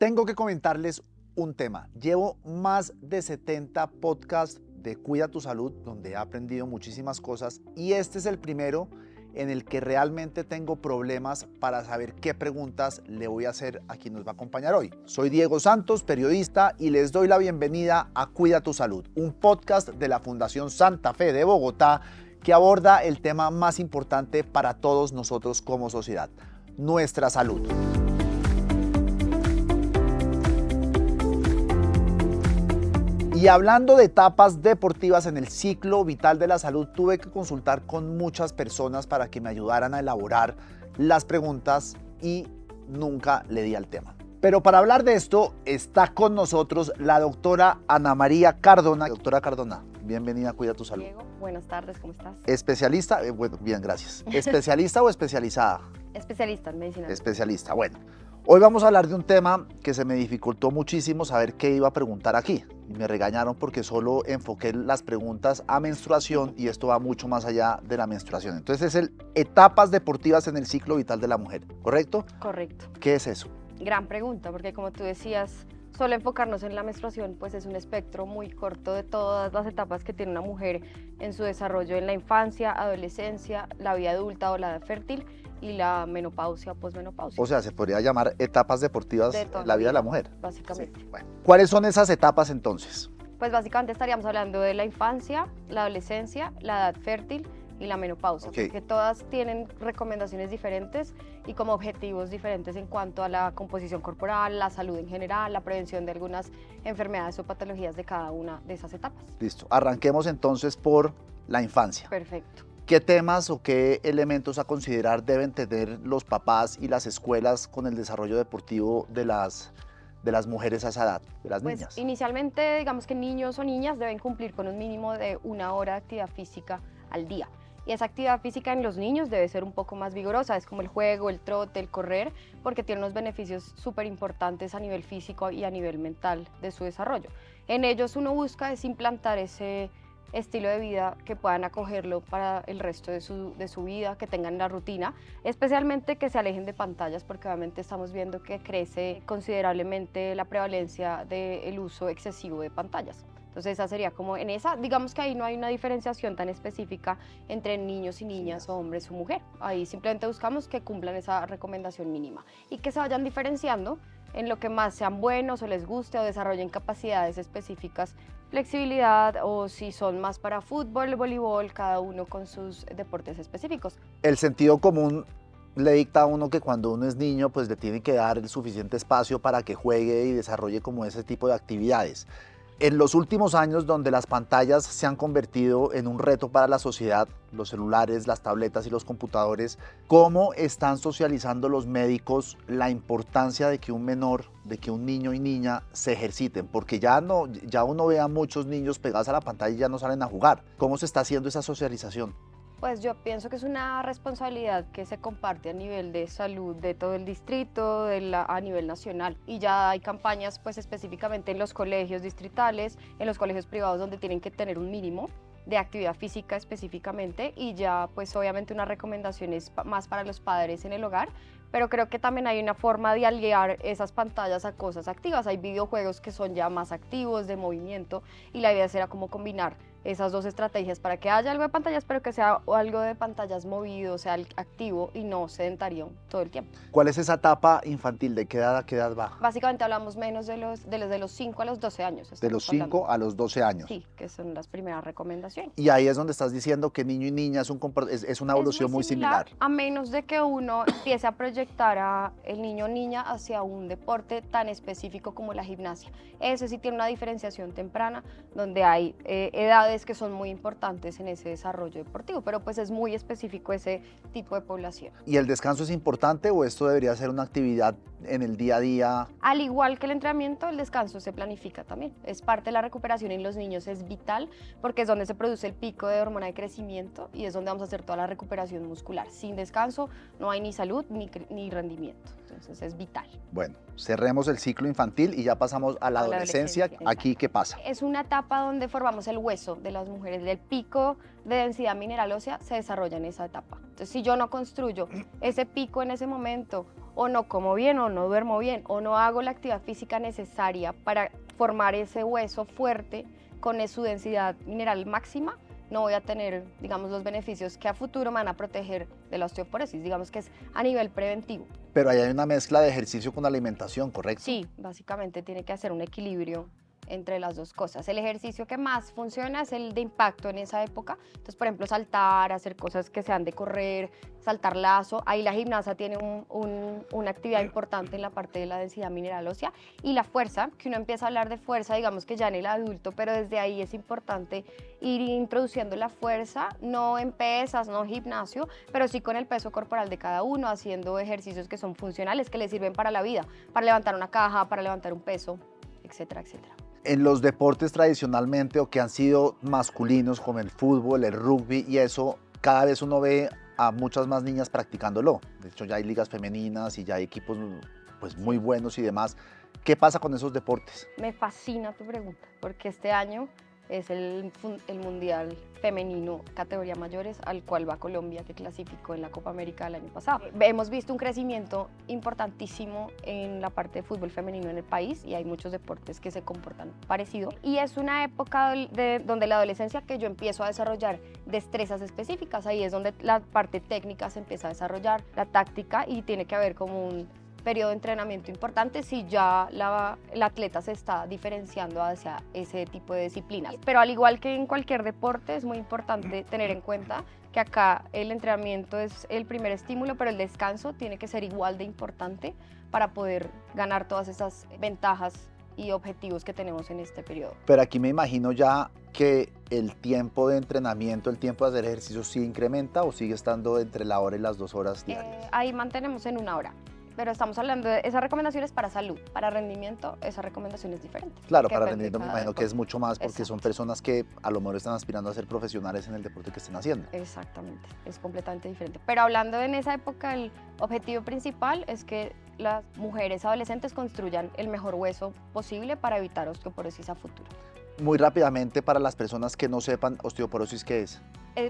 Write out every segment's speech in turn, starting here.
Tengo que comentarles un tema. Llevo más de 70 podcasts de Cuida tu Salud, donde he aprendido muchísimas cosas, y este es el primero en el que realmente tengo problemas para saber qué preguntas le voy a hacer a quien nos va a acompañar hoy. Soy Diego Santos, periodista, y les doy la bienvenida a Cuida tu Salud, un podcast de la Fundación Santa Fe de Bogotá que aborda el tema más importante para todos nosotros como sociedad, nuestra salud. Y hablando de etapas deportivas en el ciclo vital de la salud, tuve que consultar con muchas personas para que me ayudaran a elaborar las preguntas y nunca le di al tema. Pero para hablar de esto está con nosotros la doctora Ana María Cardona. Doctora Cardona, bienvenida a Cuida tu Salud. Diego, buenas tardes, ¿cómo estás? Especialista, bueno, bien, gracias. ¿Especialista o especializada? Especialista en medicina. Especialista, bueno. Hoy vamos a hablar de un tema que se me dificultó muchísimo saber qué iba a preguntar aquí. Y me regañaron porque solo enfoqué las preguntas a menstruación y esto va mucho más allá de la menstruación. Entonces es etapas deportivas en el ciclo vital de la mujer, ¿correcto? Correcto. ¿Qué es eso? Gran pregunta, porque como tú decías, solo enfocarnos en la menstruación pues es un espectro muy corto de todas las etapas que tiene una mujer en su desarrollo en la infancia, adolescencia, la vida adulta o la edad fértil y la menopausia, posmenopausia. O sea, se podría llamar etapas deportivas en la vida de la mujer. Básicamente. Sí, bueno. ¿Cuáles son esas etapas entonces? Pues básicamente estaríamos hablando de la infancia, la adolescencia, la edad fértil y la menopausia, porque todas tienen recomendaciones diferentes y como objetivos diferentes en cuanto a la composición corporal, la salud en general, la prevención de algunas enfermedades o patologías de cada una de esas etapas. Listo, arranquemos entonces por la infancia. Perfecto. ¿Qué temas o qué elementos a considerar deben tener los papás y las escuelas con el desarrollo deportivo de las mujeres a esa edad, de las niñas? Pues inicialmente digamos que niños o niñas deben cumplir con un mínimo de 1 hora de actividad física al día. Y esa actividad física en los niños debe ser un poco más vigorosa, es como el juego, el trote, el correr, porque tiene unos beneficios súper importantes a nivel físico y a nivel mental de su desarrollo. En ellos uno busca es implantar ese estilo de vida que puedan acogerlo para el resto de su vida, que tengan la rutina, especialmente que se alejen de pantallas, porque obviamente estamos viendo que crece considerablemente la prevalencia del uso excesivo de pantallas. Entonces esa sería como en esa, digamos que ahí no hay una diferenciación tan específica entre niños y niñas o hombres o mujer. Ahí simplemente buscamos que cumplan esa recomendación mínima y que se vayan diferenciando en lo que más sean buenos o les guste o desarrollen capacidades específicas, flexibilidad o si son más para fútbol, voleibol, cada uno con sus deportes específicos. El sentido común le dicta a uno que cuando uno es niño pues le tiene que dar el suficiente espacio para que juegue y desarrolle como ese tipo de actividades. En los últimos años, donde las pantallas se han convertido en un reto para la sociedad, los celulares, las tabletas y los computadores, ¿cómo están socializando los médicos la importancia de que un menor, de que un niño y niña se ejerciten? Porque ya uno ve a muchos niños pegados a la pantalla y ya no salen a jugar. ¿Cómo se está haciendo esa socialización? Pues yo pienso que es una responsabilidad que se comparte a nivel de salud de todo el distrito, a nivel nacional. Y ya hay campañas pues específicamente en los colegios distritales, en los colegios privados donde tienen que tener un mínimo de actividad física específicamente y ya pues obviamente unas recomendaciones más para los padres en el hogar, pero creo que también hay una forma de aliar esas pantallas a cosas activas. Hay videojuegos que son ya más activos, de movimiento, y la idea será como combinar esas dos estrategias para que haya algo de pantallas, pero que sea algo de pantallas movido, sea activo y no sedentario todo el tiempo. ¿Cuál es esa etapa infantil? ¿De qué edad a qué edad va? Básicamente hablamos menos de los 5 a los 12 años. De los 5 a los 12 años. Sí, que son las primeras recomendaciones. Y ahí es donde estás diciendo que niño y niña es una evolución muy similar. A menos de que uno empiece a proyectar a el niño o niña hacia un deporte tan específico como la gimnasia. Ese sí tiene una diferenciación temprana, donde hay edades que son muy importantes en ese desarrollo deportivo, pero pues es muy específico ese tipo de población. ¿Y el descanso es importante o esto debería ser una actividad en el día a día? Al igual que el entrenamiento, el descanso se planifica también. Es parte de la recuperación en los niños, es vital porque es donde se produce el pico de hormona de crecimiento y es donde vamos a hacer toda la recuperación muscular. Sin descanso no hay ni salud ni rendimiento, entonces es vital. Bueno, cerremos el ciclo infantil y ya pasamos a la adolescencia. Aquí, ¿qué pasa? Es una etapa donde formamos el hueso de las mujeres. El pico de densidad mineral ósea se desarrolla en esa etapa. Entonces, si yo no construyo ese pico en ese momento o no como bien, o no duermo bien, o no hago la actividad física necesaria para formar ese hueso fuerte con su densidad mineral máxima, no voy a tener, digamos, los beneficios que a futuro me van a proteger de la osteoporosis. Digamos que es a nivel preventivo. Pero ahí hay una mezcla de ejercicio con alimentación, ¿correcto? Sí, básicamente tiene que hacer un equilibrio entre las dos cosas. El ejercicio que más funciona es el de impacto en esa época. Entonces, por ejemplo, saltar, hacer cosas que sean de correr, saltar lazo. Ahí la gimnasia tiene una actividad importante en la parte de la densidad mineral ósea. Y la fuerza, que uno empieza a hablar de fuerza, digamos que ya en el adulto, pero desde ahí es importante ir introduciendo la fuerza, no en pesas, no gimnasio, pero sí con el peso corporal de cada uno, haciendo ejercicios que son funcionales, que le sirven para la vida, para levantar una caja, para levantar un peso, etcétera, etcétera. En los deportes tradicionalmente o que han sido masculinos como el fútbol, el rugby y eso, cada vez uno ve a muchas más niñas practicándolo. De hecho ya hay ligas femeninas y ya hay equipos pues muy buenos y demás. ¿Qué pasa con esos deportes? Me fascina tu pregunta, porque este año es el Mundial Femenino categoría mayores al cual va Colombia, que clasificó en la Copa América del año pasado. Hemos visto un crecimiento importantísimo en la parte de fútbol femenino en el país y hay muchos deportes que se comportan parecido. Y es una época donde la adolescencia que yo empiezo a desarrollar destrezas específicas, ahí es donde la parte técnica se empieza a desarrollar, la táctica, y tiene que haber como un periodo de entrenamiento importante si ya la atleta se está diferenciando hacia ese tipo de disciplinas. Pero al igual que en cualquier deporte, es muy importante tener en cuenta que acá el entrenamiento es el primer estímulo, pero el descanso tiene que ser igual de importante para poder ganar todas esas ventajas y objetivos que tenemos en este periodo. Pero aquí me imagino ya que el tiempo de entrenamiento, el tiempo de hacer ejercicio, ¿sí incrementa o sigue estando entre la hora y las 2 horas diarias? Ahí mantenemos en 1 hora. Pero estamos hablando de esas recomendaciones para salud, para rendimiento, esa recomendación es diferente. Claro, para rendimiento me imagino que es mucho más porque Exacto. son personas que a lo mejor están aspirando a ser profesionales en el deporte que estén haciendo. Exactamente, es completamente diferente. Pero hablando en esa época, el objetivo principal es que las mujeres adolescentes construyan el mejor hueso posible para evitar osteoporosis a futuro. Muy rápidamente, para las personas que no sepan, osteoporosis, ¿qué es?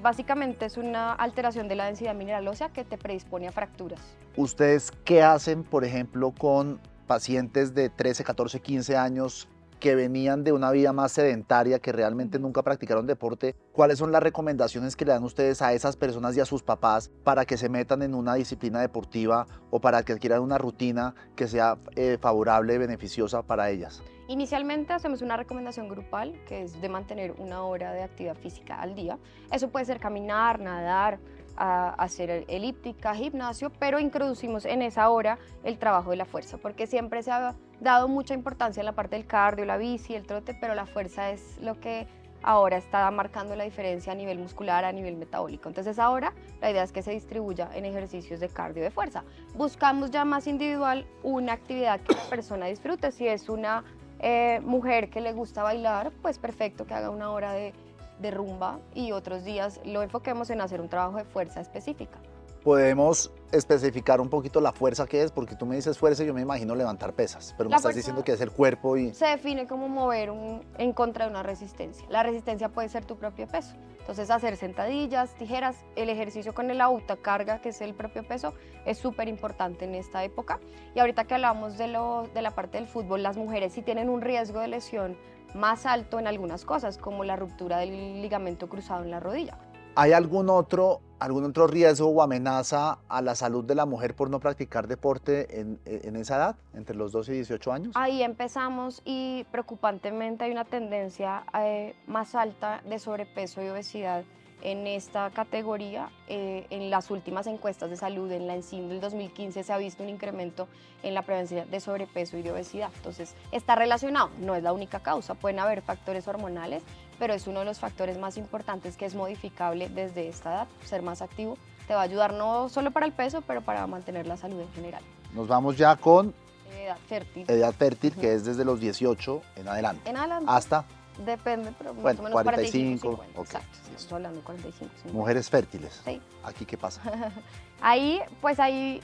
Básicamente es una alteración de la densidad mineral ósea que te predispone a fracturas. ¿Ustedes qué hacen, por ejemplo, con pacientes de 13, 14, 15 años que venían de una vida más sedentaria, que realmente nunca practicaron deporte? ¿Cuáles son las recomendaciones que le dan ustedes a esas personas y a sus papás para que se metan en una disciplina deportiva o para que adquieran una rutina que sea favorable y beneficiosa para ellas? Inicialmente hacemos una recomendación grupal que es de mantener 1 hora de actividad física al día. Eso puede ser caminar, nadar, hacer elíptica, gimnasio, pero introducimos en esa hora el trabajo de la fuerza, porque siempre se ha dado mucha importancia en la parte del cardio, la bici, el trote, pero la fuerza es lo que ahora está marcando la diferencia a nivel muscular, a nivel metabólico. Entonces ahora la idea es que se distribuya en ejercicios de cardio de fuerza. Buscamos ya más individual una actividad que la persona disfrute. Si es una mujer que le gusta bailar, pues perfecto que haga 1 hora de rumba y otros días lo enfoquemos en hacer un trabajo de fuerza específica. ¿Podemos especificar un poquito la fuerza que es? Porque tú me dices fuerza y yo me imagino levantar pesas, pero me estás diciendo que es el cuerpo y... Se define como mover en contra de una resistencia. La resistencia puede ser tu propio peso. Entonces hacer sentadillas, tijeras, el ejercicio con el autocarga, que es el propio peso, es súper importante en esta época. Y ahorita que hablamos de la parte del fútbol, las mujeres sí tienen un riesgo de lesión más alto en algunas cosas, como la ruptura del ligamento cruzado en la rodilla. ¿Hay algún otro riesgo o amenaza a la salud de la mujer por no practicar deporte en esa edad, entre los 12 y 18 años? Ahí empezamos y preocupantemente hay una tendencia más alta de sobrepeso y obesidad en esta categoría. En las últimas encuestas de salud, en la ENSIM del 2015, se ha visto un incremento en la prevalencia de sobrepeso y de obesidad. Entonces, está relacionado, no es la única causa, pueden haber factores hormonales, pero es uno de los factores más importantes que es modificable desde esta edad. Ser más activo te va a ayudar no solo para el peso, pero para mantener la salud en general. Nos vamos ya con Edad fértil, que es desde los 18 en adelante. En adelante. Hasta, Depende, pero más bueno, o menos 45, 50. ok, Exacto, estamos hablando de 45, 50. mujeres fértiles. Sí. ¿Aquí qué pasa? Ahí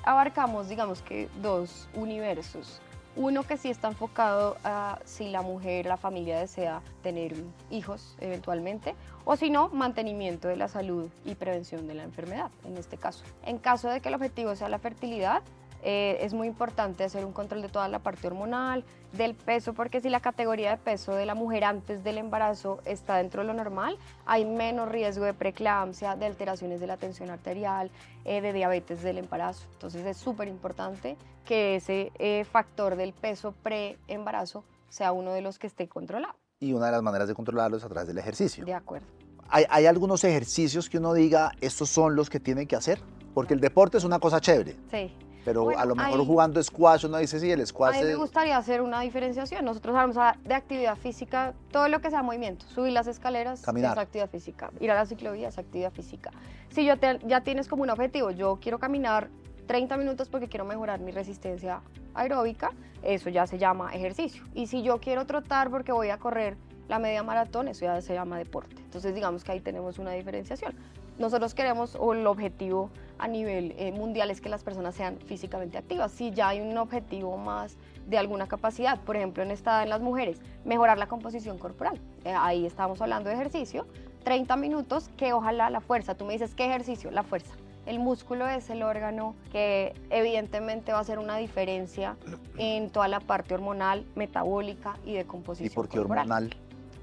abarcamos, digamos que 2 universos. Uno que sí está enfocado a si la mujer, la familia desea tener hijos eventualmente, o si no, mantenimiento de la salud y prevención de la enfermedad, en este caso. En caso de que el objetivo sea la fertilidad, Es muy importante hacer un control de toda la parte hormonal, del peso, porque si la categoría de peso de la mujer antes del embarazo está dentro de lo normal, hay menos riesgo de preeclampsia, de alteraciones de la tensión arterial, de diabetes del embarazo. Entonces es súper importante que ese factor del peso pre-embarazo sea uno de los que esté controlado. Y una de las maneras de controlarlo es a través del ejercicio. De acuerdo. ¿Hay algunos ejercicios que uno diga, estos son los que tienen que hacer? Porque el deporte es una cosa chévere. Sí. Pero Bueno, a lo mejor jugando squash uno dice, sí, el A squash mí me es... gustaría hacer una diferenciación. Nosotros hablamos de actividad física, todo lo que sea movimiento. Subir las escaleras Caminar. es actividad física. Ir a la ciclovía es actividad física. Si ya tienes como un objetivo, yo quiero caminar 30 minutos porque quiero mejorar mi resistencia aeróbica, eso ya se llama ejercicio. Y si yo quiero trotar porque voy a correr la media maratón, eso ya se llama deporte. Entonces digamos que ahí tenemos una diferenciación. Nosotros queremos, o el objetivo a nivel mundial es que las personas sean físicamente activas. Si ya hay un objetivo más de alguna capacidad, por ejemplo en las mujeres, mejorar la composición corporal. Ahí estamos hablando de ejercicio, 30 minutos, que ojalá la fuerza. Tú me dices, ¿qué ejercicio? La fuerza. El músculo es el órgano que evidentemente va a hacer una diferencia en toda la parte hormonal, metabólica y de composición ¿Y por qué corporal. hormonal?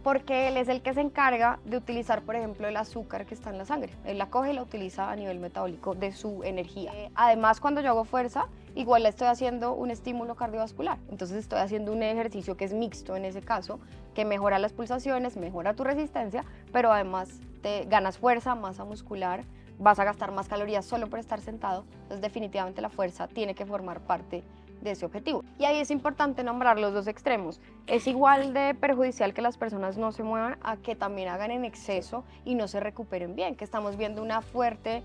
Porque él es el que se encarga de utilizar, por ejemplo, el azúcar que está en la sangre. Él la coge y la utiliza a nivel metabólico de su energía. Además, cuando yo hago fuerza, igual le estoy haciendo un estímulo cardiovascular. Entonces estoy haciendo un ejercicio que es mixto en ese caso, que mejora las pulsaciones, mejora tu resistencia, pero además te ganas fuerza, masa muscular, vas a gastar más calorías solo por estar sentado. Entonces definitivamente la fuerza tiene que formar parte de ese objetivo. Y ahí es importante nombrar los dos extremos. Es igual de perjudicial que las personas no se muevan a que también hagan en exceso y no se recuperen bien, que estamos viendo una fuerte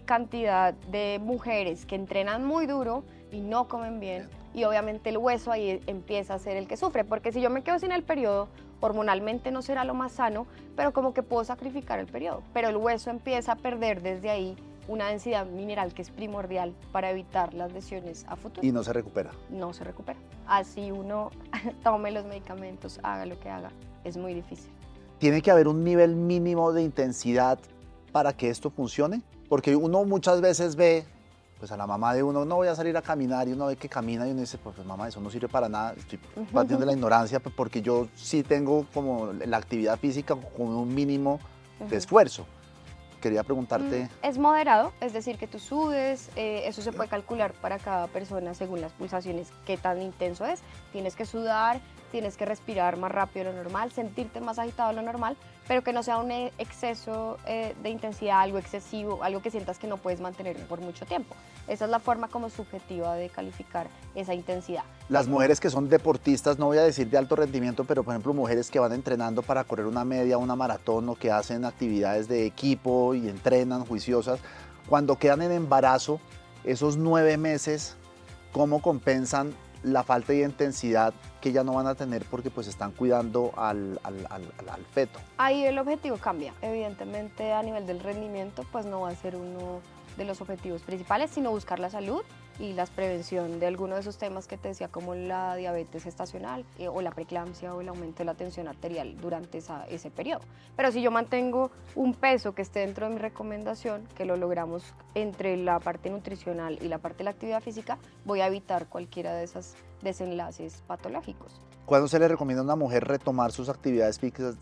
cantidad de mujeres que entrenan muy duro y no comen bien, y obviamente el hueso ahí empieza a ser el que sufre, porque si yo me quedo sin el periodo, hormonalmente no será lo más sano, pero como que puedo sacrificar el periodo, pero el hueso empieza a perder desde ahí una densidad mineral que es primordial para evitar las lesiones a futuro. Y no se recupera. No se recupera. Así uno tome los medicamentos, haga lo que haga, es muy difícil. ¿Tiene que haber un nivel mínimo de intensidad para que esto funcione? Porque uno muchas veces ve, pues a la mamá de uno, no voy a salir a caminar, y uno ve que camina y uno dice, pues mamá, eso no sirve para nada. Estoy partiendo de la ignorancia, porque yo sí tengo como la actividad física con un mínimo de esfuerzo. Quería preguntarte... Es moderado, es decir, que tú sudes, eso se puede calcular para cada persona según las pulsaciones, qué tan intenso es. Tienes que sudar, tienes que respirar más rápido de lo normal, sentirte más agitado de lo normal, pero que no sea un exceso de intensidad, algo excesivo, algo que sientas que no puedes mantener por mucho tiempo. Esa es la forma como subjetiva de calificar esa intensidad. Las mujeres que son deportistas, no voy a decir de alto rendimiento, pero por ejemplo mujeres que van entrenando para correr una media, una maratón, o que hacen actividades de equipo y entrenan juiciosas, cuando quedan en embarazo, esos 9 meses, ¿cómo compensan la falta de intensidad que ya no van a tener porque pues están cuidando al feto? Ahí el objetivo cambia. Evidentemente a nivel del rendimiento pues no va a ser uno de los objetivos principales, sino buscar la salud y la prevención de algunos de esos temas que te decía, como la diabetes gestacional o la preeclampsia o el aumento de la tensión arterial durante ese periodo. Pero si yo mantengo un peso que esté dentro de mi recomendación, que lo logramos entre la parte nutricional y la parte de la actividad física, voy a evitar cualquiera de esos desenlaces patológicos. ¿Cuándo se le recomienda a una mujer retomar sus actividades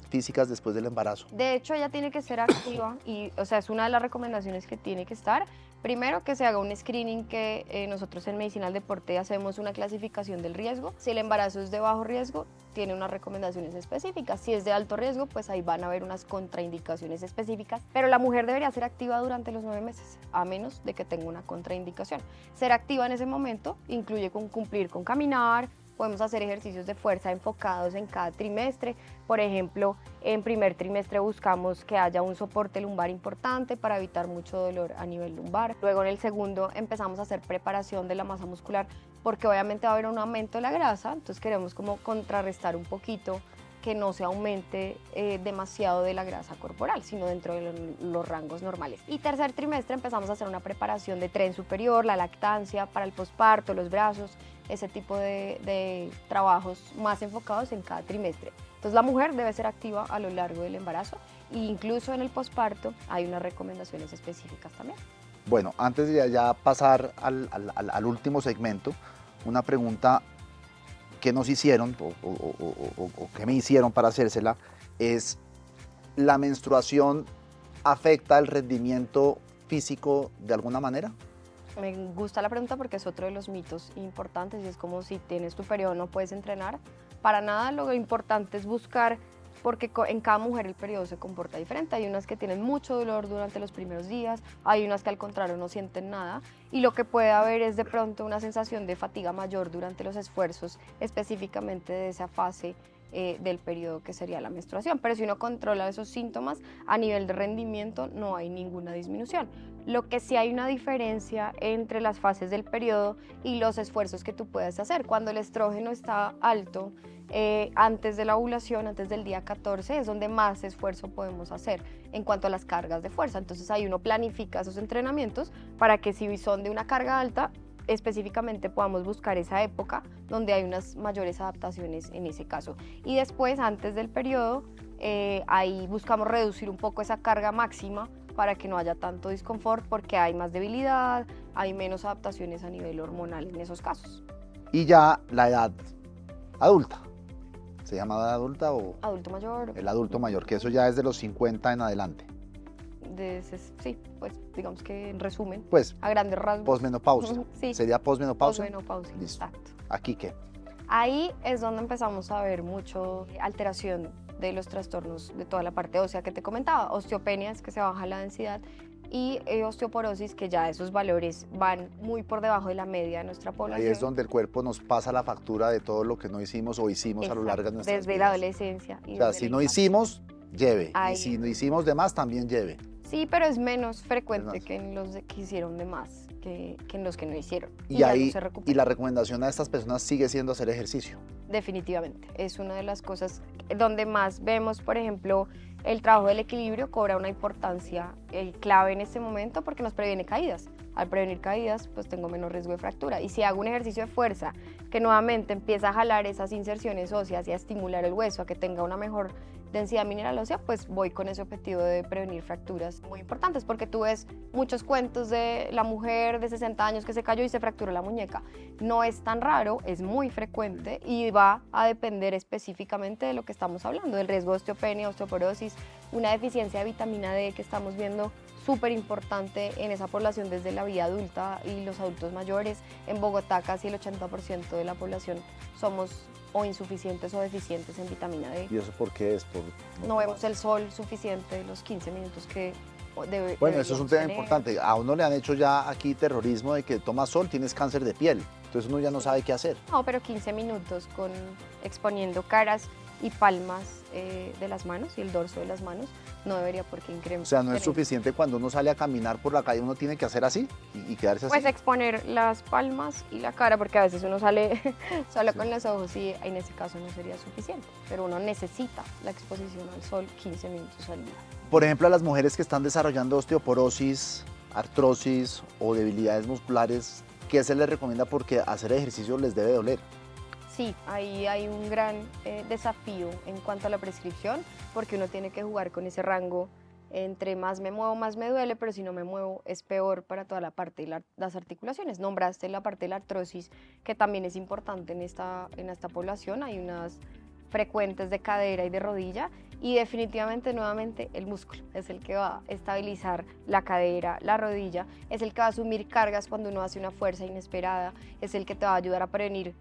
físicas después del embarazo? De hecho, ella tiene que ser activa y, o sea, es una de las recomendaciones que tiene que estar. Primero, que se haga un screening que nosotros en Medicina del Deporte hacemos una clasificación del riesgo. Si el embarazo es de bajo riesgo, tiene unas recomendaciones específicas. Si es de alto riesgo, pues ahí van a haber unas contraindicaciones específicas. Pero la mujer debería ser activa durante los 9 meses, a menos de que tenga una contraindicación. Ser activa en ese momento incluye cumplir con caminar. Podemos hacer ejercicios de fuerza enfocados en cada trimestre. Por ejemplo, en primer trimestre buscamos que haya un soporte lumbar importante para evitar mucho dolor a nivel lumbar. Luego en el segundo empezamos a hacer preparación de la masa muscular, porque obviamente va a haber un aumento de la grasa, entonces queremos como contrarrestar un poquito que no se aumente demasiado de la grasa corporal, sino dentro de los rangos normales. Y tercer trimestre empezamos a hacer una preparación de tren superior, la lactancia, para el posparto, los brazos, ese tipo de trabajos más enfocados en cada trimestre. Entonces la mujer debe ser activa a lo largo del embarazo, e incluso en el posparto hay unas recomendaciones específicas también. Bueno, antes de ya pasar al último segmento, una pregunta que nos hicieron o que me hicieron para hacérsela es, ¿la menstruación afecta el rendimiento físico de alguna manera? Me gusta la pregunta porque es otro de los mitos importantes y es como si tienes tu periodo no puedes entrenar. Para nada, lo importante es buscar, porque en cada mujer el periodo se comporta diferente. Hay unas que tienen mucho dolor durante los primeros días, hay unas que al contrario no sienten nada y lo que puede haber es de pronto una sensación de fatiga mayor durante los esfuerzos, específicamente de esa fase del periodo que sería la menstruación. Pero si uno controla esos síntomas, a nivel de rendimiento no hay ninguna disminución. Lo que sí hay una diferencia entre las fases del periodo y los esfuerzos que tú puedes hacer. Cuando el estrógeno está alto, antes de la ovulación, antes del día 14, es donde más esfuerzo podemos hacer en cuanto a las cargas de fuerza. Entonces ahí uno planifica esos entrenamientos para que si son de una carga alta, específicamente podamos buscar esa época donde hay unas mayores adaptaciones en ese caso. Y después, antes del periodo, ahí buscamos reducir un poco esa carga máxima para que no haya tanto disconfort, porque hay más debilidad, hay menos adaptaciones a nivel hormonal en esos casos. Y ya la edad adulta, ¿se llama edad adulta o Adulto mayor. el adulto mayor? Que eso ya es de los 50 en adelante. Sí, pues digamos que en resumen, Pues a grandes rasgos. posmenopausia. Sí, ¿Sería posmenopausia? posmenopausia, Listo. exacto. ¿Aquí qué? Ahí es donde empezamos a ver mucho alteración de los trastornos de toda la parte ósea que te comentaba, osteopenias, que se baja la densidad, y osteoporosis, que ya esos valores van muy por debajo de la media de nuestra población. Ahí es donde el cuerpo nos pasa la factura de todo lo que no hicimos o hicimos a lo largo de nuestras desde vidas. la adolescencia. O sea, si no hicimos, lleve. Ahí. Y si no hicimos de más, también lleve. Sí, pero es menos frecuente Es más. que en los que hicieron de más que en los que no hicieron. Y ya ahí, no se recupera. y la recomendación a estas personas sigue siendo hacer ejercicio. Definitivamente, es una de las cosas donde más vemos, por ejemplo, el trabajo del equilibrio cobra una importancia clave en este momento porque nos previene caídas. Al prevenir caídas, pues tengo menos riesgo de fractura. Y si hago un ejercicio de fuerza que nuevamente empieza a jalar esas inserciones óseas y a estimular el hueso a que tenga una mejor densidad mineral ósea, pues voy con ese objetivo de prevenir fracturas muy importantes, porque tú ves muchos cuentos de la mujer de 60 años que se cayó y se fracturó la muñeca. No es tan raro, es muy frecuente y va a depender específicamente de lo que estamos hablando, del riesgo de osteopenia, osteoporosis, una deficiencia de vitamina D que estamos viendo súper importante en esa población desde la vida adulta y los adultos mayores. En Bogotá casi el 80% de la población somos o insuficientes o deficientes en vitamina D. ¿Y eso por qué es? No vemos el sol suficiente los 15 minutos que Bueno, eso es un tema tener. importante. A uno le han hecho ya aquí terrorismo de que tomas sol, tienes cáncer de piel. Entonces uno ya no sabe qué hacer. No, pero 15 minutos con exponiendo caras y palmas de las manos y el dorso de las manos no debería por qué incrementar. O sea, no es suficiente cuando uno sale a caminar por la calle, uno tiene que hacer así y quedarse así. Pues exponer las palmas y la cara, porque a veces uno sale solo Sí. con los ojos y en ese caso no sería suficiente, pero uno necesita la exposición al sol 15 minutos al día. Por ejemplo, a las mujeres que están desarrollando osteoporosis, artrosis o debilidades musculares, ¿qué se les recomienda? Porque hacer ejercicio les debe doler. Sí, ahí hay un gran desafío en cuanto a la prescripción, porque uno tiene que jugar con ese rango entre más me muevo, más me duele, pero si no me muevo es peor para toda la parte de las articulaciones. Nombraste la parte de la artrosis, que también es importante en esta población. Hay unas frecuentes de cadera y de rodilla, y definitivamente nuevamente el músculo es el que va a estabilizar la cadera, la rodilla, es el que va a asumir cargas cuando uno hace una fuerza inesperada, es el que te va a ayudar a prevenir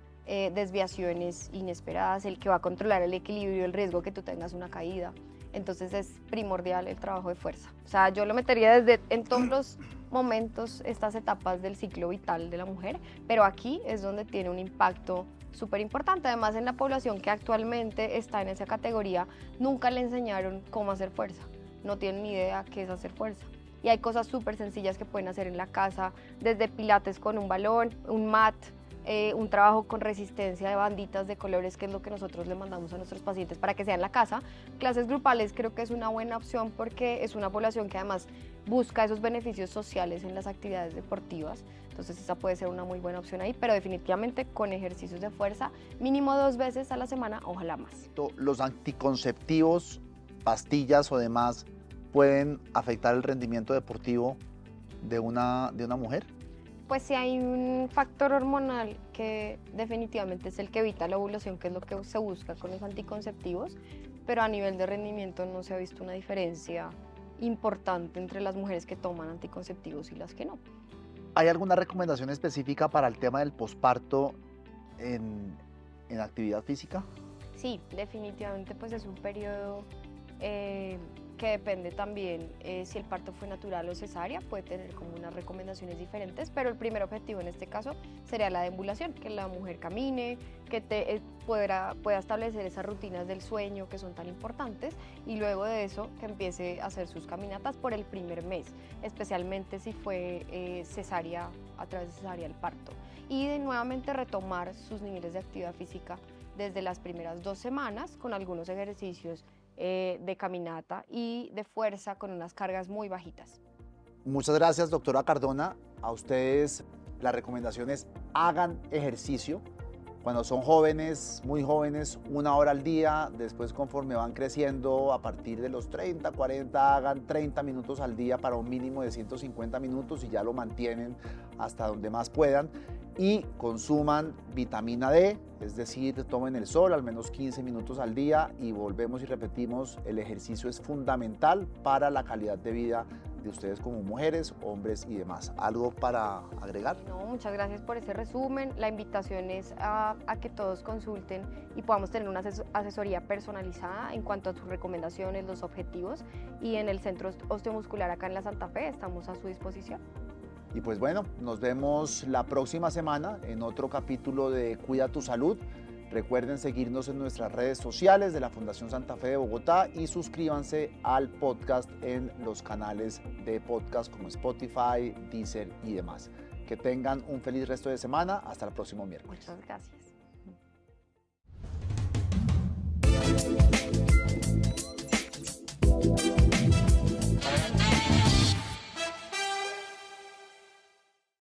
desviaciones inesperadas, el que va a controlar el equilibrio, el riesgo que tú tengas una caída. Entonces es primordial el trabajo de fuerza. O sea, yo lo metería en todos los momentos, estas etapas del ciclo vital de la mujer, pero aquí es donde tiene un impacto súper importante. Además, en la población que actualmente está en esa categoría, nunca le enseñaron cómo hacer fuerza. No tienen ni idea qué es hacer fuerza. Y hay cosas súper sencillas que pueden hacer en la casa, desde pilates con un balón, un mat, un trabajo con resistencia de banditas de colores, que es lo que nosotros le mandamos a nuestros pacientes para que sea en la casa. Clases grupales creo que es una buena opción porque es una población que además busca esos beneficios sociales en las actividades deportivas. Entonces esa puede ser una muy buena opción ahí, pero definitivamente con ejercicios de fuerza, mínimo 2 veces a la semana, ojalá más. ¿Los anticonceptivos, pastillas o demás pueden afectar el rendimiento deportivo de una mujer? Pues sí hay un factor hormonal que definitivamente es el que evita la ovulación, que es lo que se busca con los anticonceptivos, pero a nivel de rendimiento no se ha visto una diferencia importante entre las mujeres que toman anticonceptivos y las que no. ¿Hay alguna recomendación específica para el tema del posparto en actividad física? Sí, definitivamente pues es un periodo que depende también si el parto fue natural o cesárea, puede tener como unas recomendaciones diferentes, pero el primer objetivo en este caso sería la deambulación, que la mujer camine, que pueda establecer esas rutinas del sueño que son tan importantes y luego de eso que empiece a hacer sus caminatas por el primer mes, especialmente si fue cesárea, a través de cesárea el parto, y de nuevamente retomar sus niveles de actividad física desde las primeras 2 semanas con algunos ejercicios de caminata y de fuerza con unas cargas muy bajitas. Muchas gracias, doctora Cardona. A ustedes la recomendación es hagan ejercicio. Cuando son jóvenes, muy jóvenes, 1 hora al día. Después, conforme van creciendo, a partir de los 30, 40, hagan 30 minutos al día para un mínimo de 150 minutos y ya lo mantienen hasta donde más puedan. Y consuman vitamina D, es decir, tomen el sol al menos 15 minutos al día y volvemos y repetimos, el ejercicio es fundamental para la calidad de vida de ustedes como mujeres, hombres y demás. ¿Algo para agregar? No, muchas gracias por ese resumen. La invitación es a que todos consulten y podamos tener una asesoría personalizada en cuanto a sus recomendaciones, los objetivos, y en el Centro Osteomuscular acá en la Santa Fe estamos a su disposición. Y pues bueno, nos vemos la próxima semana en otro capítulo de Cuida tu Salud. Recuerden seguirnos en nuestras redes sociales de la Fundación Santa Fe de Bogotá y suscríbanse al podcast en los canales de podcast como Spotify, Deezer y demás. Que tengan un feliz resto de semana. Hasta el próximo miércoles. Muchas gracias.